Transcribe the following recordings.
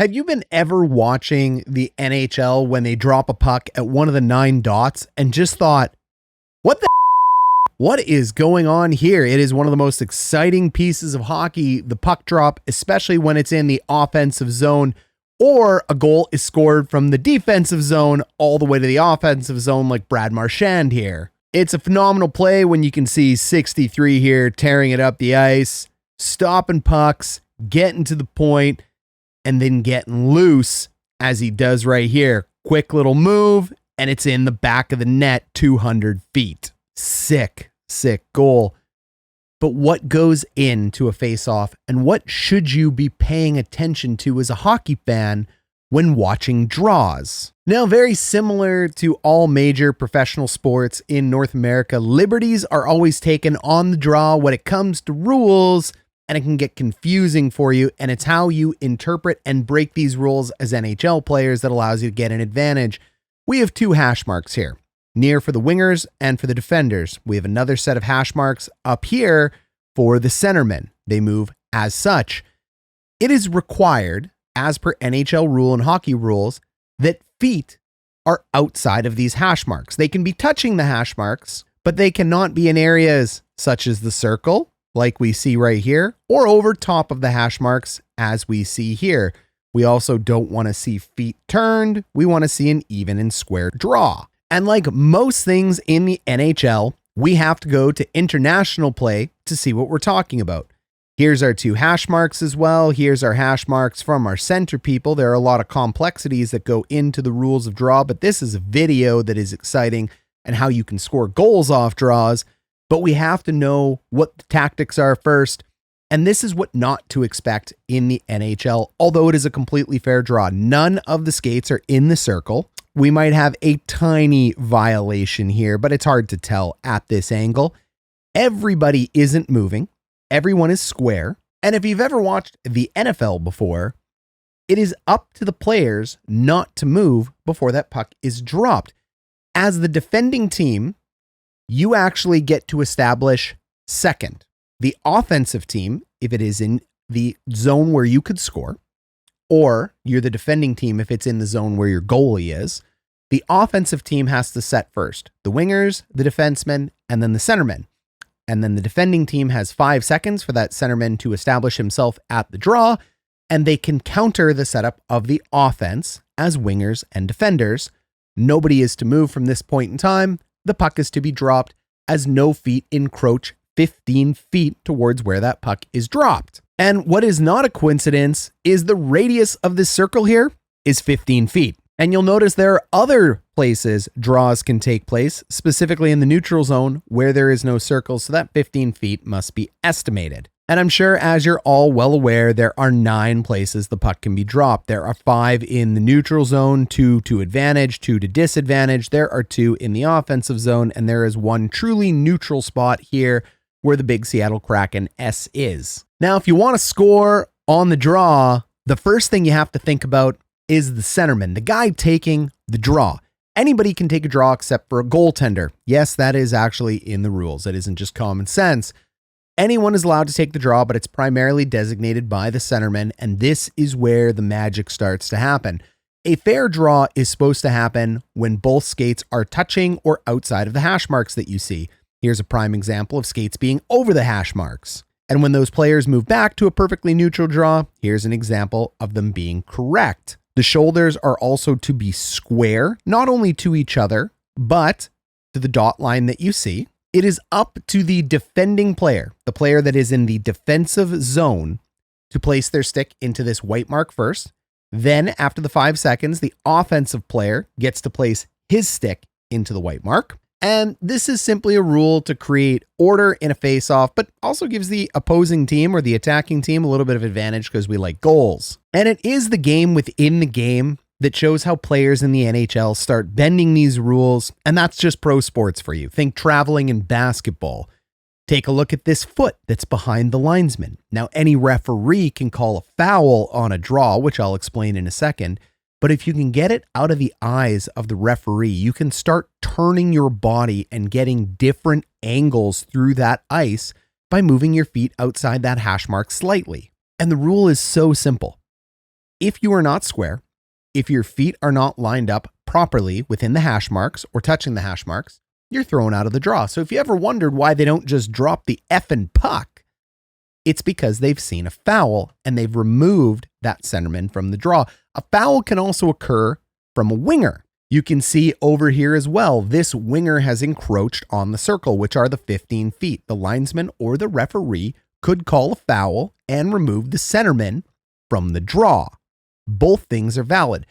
Have you been ever watching the NHL when they drop a puck at one of the 9 dots and just thought, what is going on here? It is one of the most exciting pieces of hockey, the puck drop, especially when it's in the offensive zone or a goal is scored from the defensive zone all the way to the offensive zone like Brad Marchand here. It's a phenomenal play when you can see 63 here tearing it up the ice, stopping pucks, getting to the point, and then getting loose as he does right here. Quick little move, and it's in the back of the net 200 feet. Sick goal. But what goes into a face-off, and what should you be paying attention to as a hockey fan when watching draws? Now, very similar to all major professional sports in North America, liberties are always taken on the draw when it comes to rules, and it can get confusing for you, and it's how you interpret and break these rules as NHL players that allows you to get an advantage. We have 2 hash marks here, near for the wingers and for the defenders. We have another set of hash marks up here for the centermen. They move as such. It is required, as per NHL rule and hockey rules, that feet are outside of these hash marks. They can be touching the hash marks, but they cannot be in areas such as the circle, like we see right here, or over top of the hash marks, as we see here. We also don't want to see feet turned. We want to see an even and square draw. And like most things in the NHL, we have to go to international play to see what we're talking about. Here's our 2 hash marks as well. Here's our hash marks from our center people. There are a lot of complexities that go into the rules of draw, but this is a video that is exciting and how you can score goals off draws. But we have to know what the tactics are first. And this is what not to expect in the NHL, although it is a completely fair draw. None of the skates are in the circle. We might have a tiny violation here, but it's hard to tell at this angle. Everybody isn't moving. Everyone is square. And if you've ever watched the NFL before, it is up to the players not to move before that puck is dropped. As the defending team, you actually get to establish second. The offensive team, if it is in the zone where you could score, or you're the defending team if it's in the zone where your goalie is, the offensive team has to set first. The wingers, the defensemen, and then the centermen. And then the defending team has 5 seconds for that centerman to establish himself at the draw, and they can counter the setup of the offense as wingers and defenders. Nobody is to move from this point in time. The puck is to be dropped as no feet encroach 15 feet towards where that puck is dropped. And what is not a coincidence is the radius of this circle here is 15 feet. And you'll notice there are other places draws can take place, specifically in the neutral zone where there is no circle, so that 15 feet must be estimated. And I'm sure, as you're all well aware, there are 9 places the puck can be dropped. There are 5 in the neutral zone, 2 to advantage, 2 to disadvantage. There are 2 in the offensive zone, and there is 1 truly neutral spot here where the big Seattle Kraken S is. Now, if you want to score on the draw, the first thing you have to think about is the centerman, the guy taking the draw. Anybody can take a draw except for a goaltender. Yes, that is actually in the rules. It isn't just common sense. Anyone is allowed to take the draw, but it's primarily designated by the centerman, and this is where the magic starts to happen. A fair draw is supposed to happen when both skates are touching or outside of the hash marks that you see. Here's a prime example of skates being over the hash marks. And when those players move back to a perfectly neutral draw, here's an example of them being correct. The shoulders are also to be square, not only to each other, but to the dot line that you see. It is up to the defending player, the player that is in the defensive zone, to place their stick into this white mark first. Then, after the 5 seconds, the offensive player gets to place his stick into the white mark. And this is simply a rule to create order in a face-off, but also gives the opposing team or the attacking team a little bit of advantage because we like goals. And it is the game within the game that shows how players in the NHL start bending these rules, and that's just pro sports for you. Think traveling in basketball. Take a look at this foot that's behind the linesman. Now, any referee can call a foul on a draw, which I'll explain in a second. But if you can get it out of the eyes of the referee, you can start turning your body and getting different angles through that ice by moving your feet outside that hash mark slightly. And the rule is so simple. if you are not square, if your feet are not lined up properly within the hash marks or touching the hash marks, you're thrown out of the draw. So if you ever wondered why they don't just drop the effing puck, it's because they've seen a foul and they've removed that centerman from the draw. A foul can also occur from a winger. You can see over here as well, this winger has encroached on the circle, which are the 15 feet. The linesman or the referee could call a foul and remove the centerman from the draw. Both things are valid.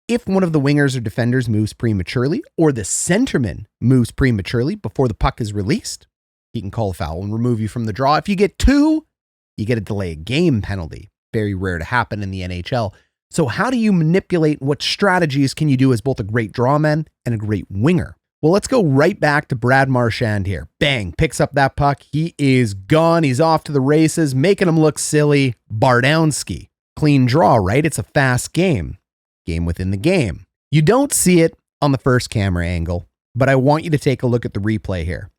If one of the wingers or defenders moves prematurely, or the centerman moves prematurely before the puck is released, he can call a foul and remove you from the draw. If you get two, you get a delay of game penalty. Very rare to happen in the NHL. So how do you manipulate? What strategies can you do as both a great drawman and a great winger? Well, let's go right back to Brad Marchand here. Bang, picks up that puck. He is gone. He's off to the races, making him look silly. Bardowski. Clean draw, right? It's a fast game. Game within the game. You don't see it on the first camera angle, but I want you to take a look at the replay here.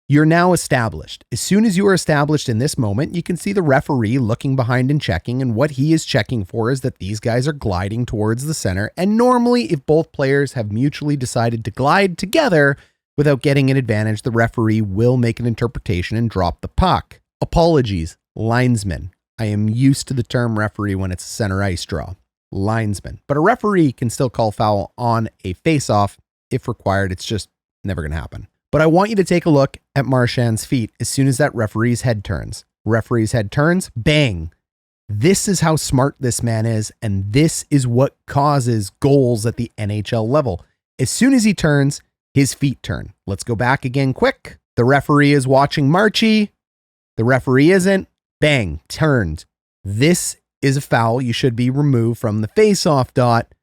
You're now established. As soon as you are established in this moment, you can see the referee looking behind and checking, and what he is checking for is that these guys are gliding towards the center. And normally, if both players have mutually decided to glide together without getting an advantage, the referee will make an interpretation and drop the puck. Apologies, linesman. I am used to the term referee when it's a center ice draw. Linesman. But a referee can still call foul on a face-off if required. It's just never going to happen. But I want you to take a look at Marchand's feet as soon as that referee's head turns. Referee's head turns, bang. This is how smart this man is, and this is what causes goals at the NHL level. As soon as he turns, his feet turn. Let's go back again quick. The referee is watching Marchie. The referee isn't. Bang, turned. This is a foul. You should be removed from the face-off dot,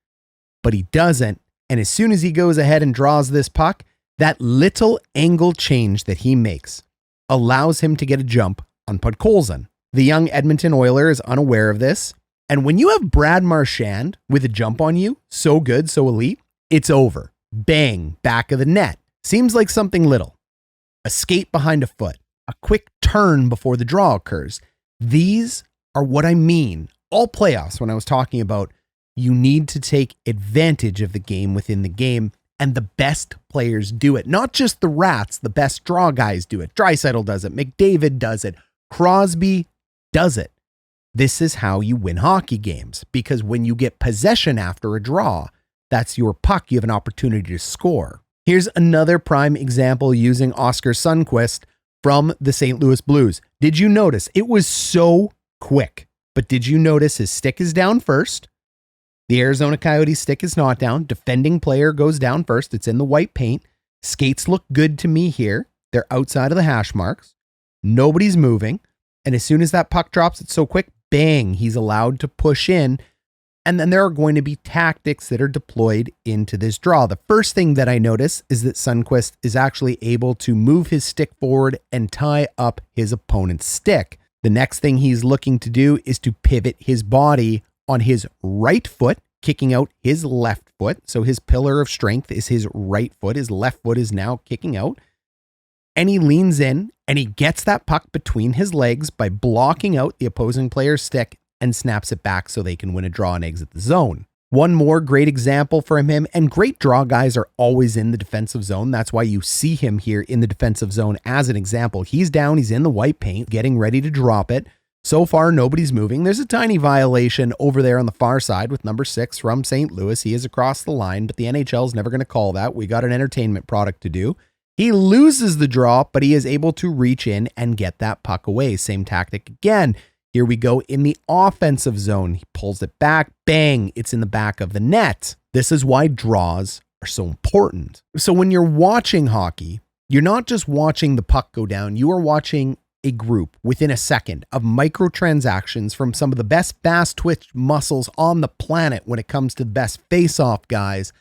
but he doesn't. And as soon as he goes ahead and draws this puck, that little angle change that he makes allows him to get a jump on Podkolzin. The young Edmonton Oiler is unaware of this. And when you have Brad Marchand with a jump on you, so good, so elite, it's over. Bang, back of the net. Seems like something little. A skate behind a foot. A quick turn before the draw occurs. These are what I mean. All playoffs, when I was talking about you need to take advantage of the game within the game. And the best players do it. Not just the rats, the best draw guys do it. Draisaitl does it. McDavid does it. Crosby does it. This is how you win hockey games. Because when you get possession after a draw, that's your puck. You have an opportunity to score. Here's another prime example using Oscar Sundqvist from the St. Louis Blues. Did you notice? It was so quick. But did you notice his stick is down first? The Arizona Coyotes stick is not down. Defending player goes down first. It's in the white paint. Skates look good to me here. They're outside of the hash marks. Nobody's moving. And as soon as that puck drops, it's so quick, bang, he's allowed to push in. And then there are going to be tactics that are deployed into this draw. The first thing that I notice is that Sundqvist is actually able to move his stick forward and tie up his opponent's stick. The next thing he's looking to do is to pivot his body on his right foot, kicking out his left foot. So his pillar of strength is his right foot. His left foot is now kicking out. And he leans in and he gets that puck between his legs by blocking out the opposing player's stick and snaps it back so they can win a draw and exit the zone. One more great example from him, and great draw guys are always in the defensive zone. That's why you see him here in the defensive zone as an example. He's down, he's in the white paint, getting ready to drop it. So far, nobody's moving. There's a tiny violation over there on the far side with number 6 from St. Louis. He is across the line, but the NHL is never going to call that. We got an entertainment product to do. He loses the draw, but he is able to reach in and get that puck away. Same tactic again. Here we go in the offensive zone. He pulls it back. Bang, it's in the back of the net. This is why draws are so important. So when you're watching hockey, you're not just watching the puck go down. You are watching a group within a second of microtransactions from some of the best fast twitch muscles on the planet when it comes to the best face-off guys.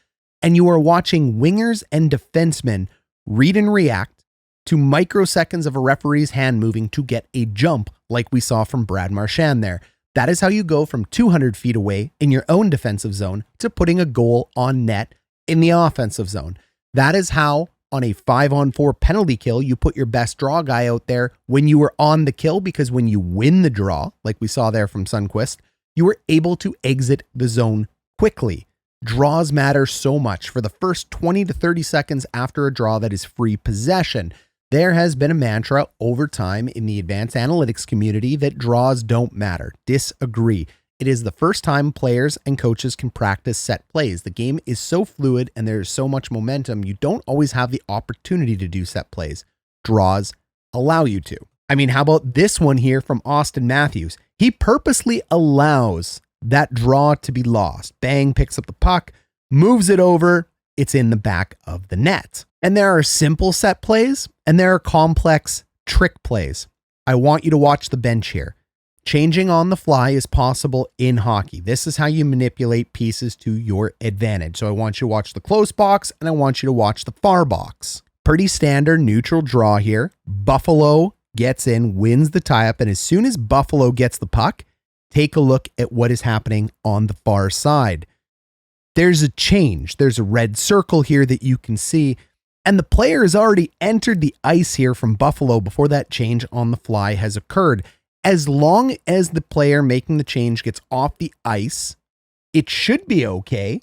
And you are watching wingers and defensemen read and react to microseconds of a referee's hand moving to get a jump like we saw from Brad Marchand there. That is how you go from 200 feet away in your own defensive zone to putting a goal on net in the offensive zone. That is how on a 5-on-4 penalty kill, you put your best draw guy out there when you were on the kill, because when you win the draw, like we saw there from Sundqvist, you were able to exit the zone quickly. Draws matter so much. For the first 20 to 30 seconds after a draw that is free possession, there has been a mantra over time in the advanced analytics community that draws don't matter. Disagree. It is the first time players and coaches can practice set plays. The game is so fluid and there is so much momentum, you don't always have the opportunity to do set plays. Draws allow you to. I mean, how about this one here from Austin Matthews? He purposely allows that draw to be lost. Bang, picks up the puck, moves it over, it's in the back of the net. And there are simple set plays and there are complex trick plays. I want you to watch the bench here. Changing on the fly is possible in hockey. This is how you manipulate pieces to your advantage. So I want you to watch the close box and I want you to watch the far box. Pretty standard neutral draw here. Buffalo gets in, wins the tie-up, and as soon as Buffalo gets the puck, take a look at what is happening on the far side. There's a change. There's a red circle here that you can see, and the player has already entered the ice here from Buffalo before that change on the fly has occurred. As long as the player making the change gets off the ice, it should be okay.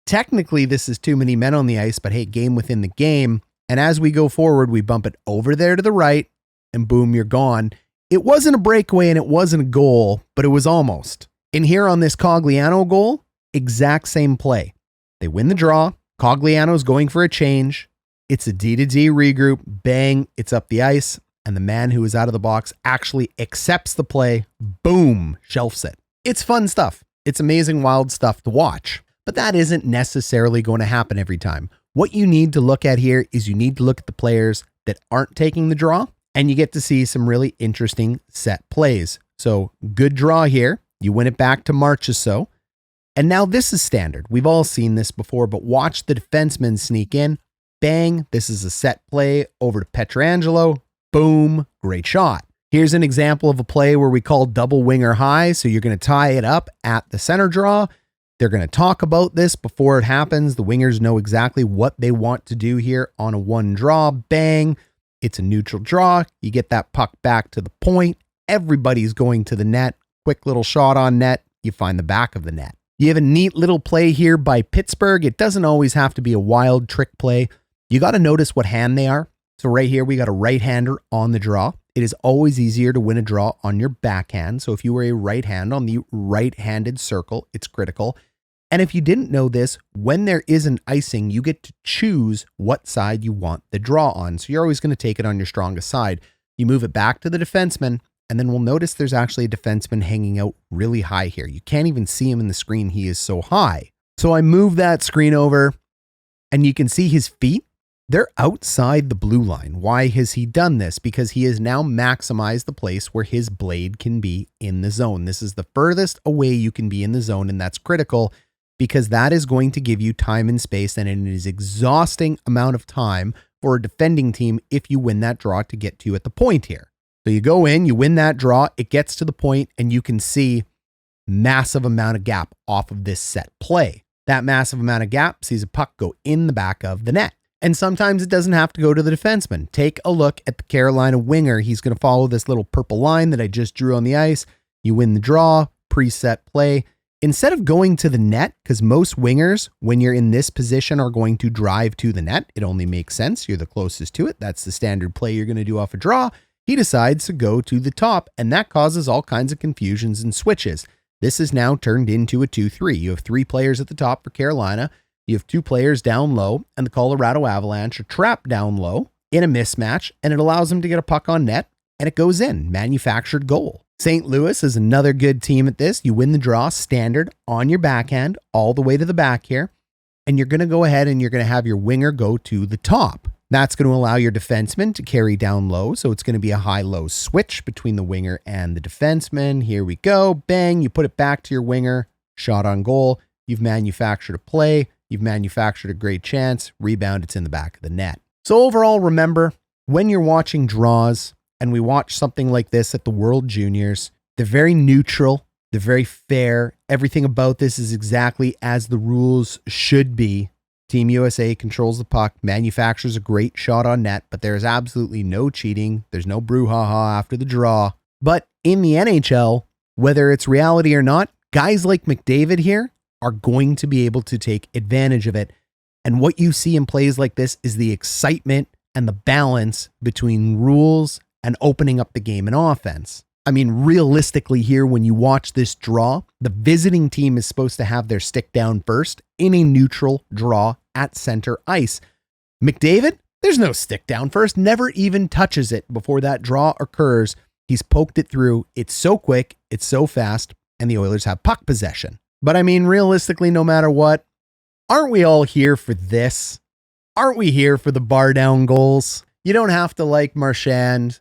Technically, this is too many men on the ice, but hey, game within the game. And as we go forward, we bump it over there to the right, and boom, you're gone. It wasn't a breakaway and it wasn't a goal, but it was almost. And here on this Cogliano goal, exact same play. They win the draw. Cogliano's going for a change. It's a D-to-D regroup. Bang, it's up the ice. And the man who is out of the box actually accepts the play. Boom, shelves it. It's fun stuff. It's amazing, wild stuff to watch. But that isn't necessarily going to happen every time. What you need to look at here is you need to look at the players that aren't taking the draw, and you get to see some really interesting set plays. So good draw here. You win it back to Marchand. And now this is standard. We've all seen this before, but watch the defenseman sneak in. Bang. This is a set play over to Pietrangelo. Boom. Great shot. Here's an example of a play where we call double winger high. So you're going to tie it up at the center draw. They're going to talk about this before it happens. The wingers know exactly what they want to do here on a one draw. Bang. It's a neutral draw. You get that puck back to the point. Everybody's going to the net. Quick little shot on net. You find the back of the net. You have a neat little play here by Pittsburgh. It doesn't always have to be a wild trick play. You got to notice what hand they are. So right here, we got a right-hander on the draw. It is always easier to win a draw on your backhand. So if you were a right hand on the right-handed circle, it's critical. And if you didn't know this, when there is an icing, you get to choose what side you want the draw on. So you're always going to take it on your strongest side. You move it back to the defenseman, and then we'll notice there's actually a defenseman hanging out really high here. You can't even see him in the screen. He is so high. So I move that screen over, and you can see his feet. They're outside the blue line. Why has he done this? Because he has now maximized the place where his blade can be in the zone. This is the furthest away you can be in the zone, and that's critical, because that is going to give you time and space, and it is exhausting amount of time for a defending team if you win that draw to get to you at the point here. So you go in, you win that draw, it gets to the point, and you can see massive amount of gap off of this set play. That massive amount of gap sees a puck go in the back of the net. And sometimes it doesn't have to go to the defenseman. Take a look at the Carolina winger. He's going to follow this little purple line that I just drew on the ice. You win the draw, preset play. Instead of going to the net, because most wingers, when you're in this position, are going to drive to the net. It only makes sense. You're the closest to it. That's the standard play you're going to do off a draw. He decides to go to the top, and that causes all kinds of confusions and switches. This is now turned into a 2-3. You have 3 players at the top for Carolina. You have 2 players down low, and the Colorado Avalanche are trapped down low in a mismatch, and it allows them to get a puck on net, and it goes in. Manufactured goal. St. Louis is another good team at this. You win the draw standard on your backhand all the way to the back here, and you're going to go ahead and you're going to have your winger go to the top. That's going to allow your defenseman to carry down low, so it's going to be a high-low switch between the winger and the defenseman. Here we go. Bang, you put it back to your winger. Shot on goal. You've manufactured a play. You've manufactured a great chance. Rebound, it's in the back of the net. So overall, remember, when you're watching draws, and we watch something like this at the World Juniors, they're very neutral. They're very fair. Everything about this is exactly as the rules should be. Team USA controls the puck, manufactures a great shot on net, but there is absolutely no cheating. There's no brouhaha after the draw. But in the NHL, whether it's reality or not, Guys like McDavid here are going to be able to take advantage of it. And what you see in plays like this is the excitement and the balance between rules and opening up the game in offense. I mean, realistically here, when you watch this draw, the visiting team is supposed to have their stick down first in a neutral draw at center ice. McDavid, there's no stick down first, never even touches it before that draw occurs. He's poked it through. It's so quick, it's so fast, and the Oilers have puck possession. But I mean, realistically, no matter what, aren't we all here for this? Aren't we here for the bar down goals? You don't have to like Marchand.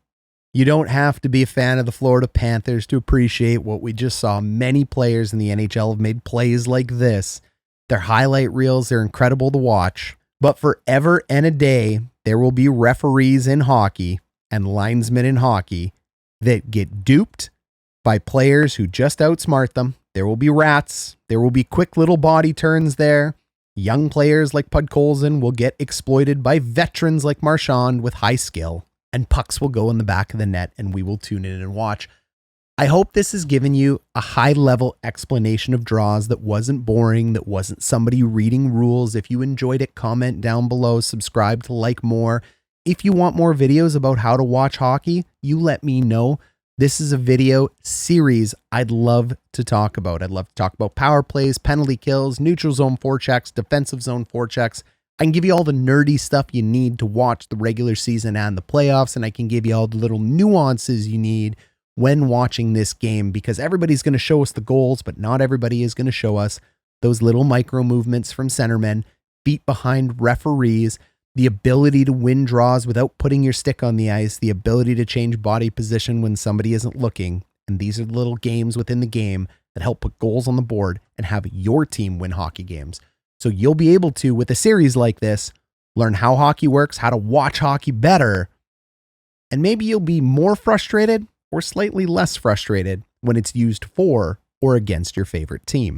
You don't have to be a fan of the Florida Panthers to appreciate what we just saw. Many players in the NHL have made plays like this. Their highlight reels are incredible to watch. But forever and a day, there will be referees in hockey and linesmen in hockey that get duped by players who just outsmart them. There will be rats. There will be quick little body turns there. Young players like Podkolzin will get exploited by veterans like Marchand with high skill. And pucks will go in the back of the net and we will tune in and watch. I hope this has given you a high-level explanation of draws that wasn't boring, that wasn't somebody reading rules. If you enjoyed it, comment down below, subscribe to like more. If you want more videos about how to watch hockey, you let me know. This is a video series I'd love to talk about. I'd love to talk about power plays, penalty kills, neutral zone forechecks, defensive zone forechecks. I can give you all the nerdy stuff you need to watch the regular season and the playoffs, and I can give you all the little nuances you need when watching this game, because everybody's going to show us the goals, but not everybody is going to show us those little micro movements from centermen, feet behind referees, the ability to win draws without putting your stick on the ice, the ability to change body position when somebody isn't looking. And these are the little games within the game that help put goals on the board and have your team win hockey games. So you'll be able to, with a series like this, learn how hockey works, how to watch hockey better, and maybe you'll be more frustrated or slightly less frustrated when it's used for or against your favorite team.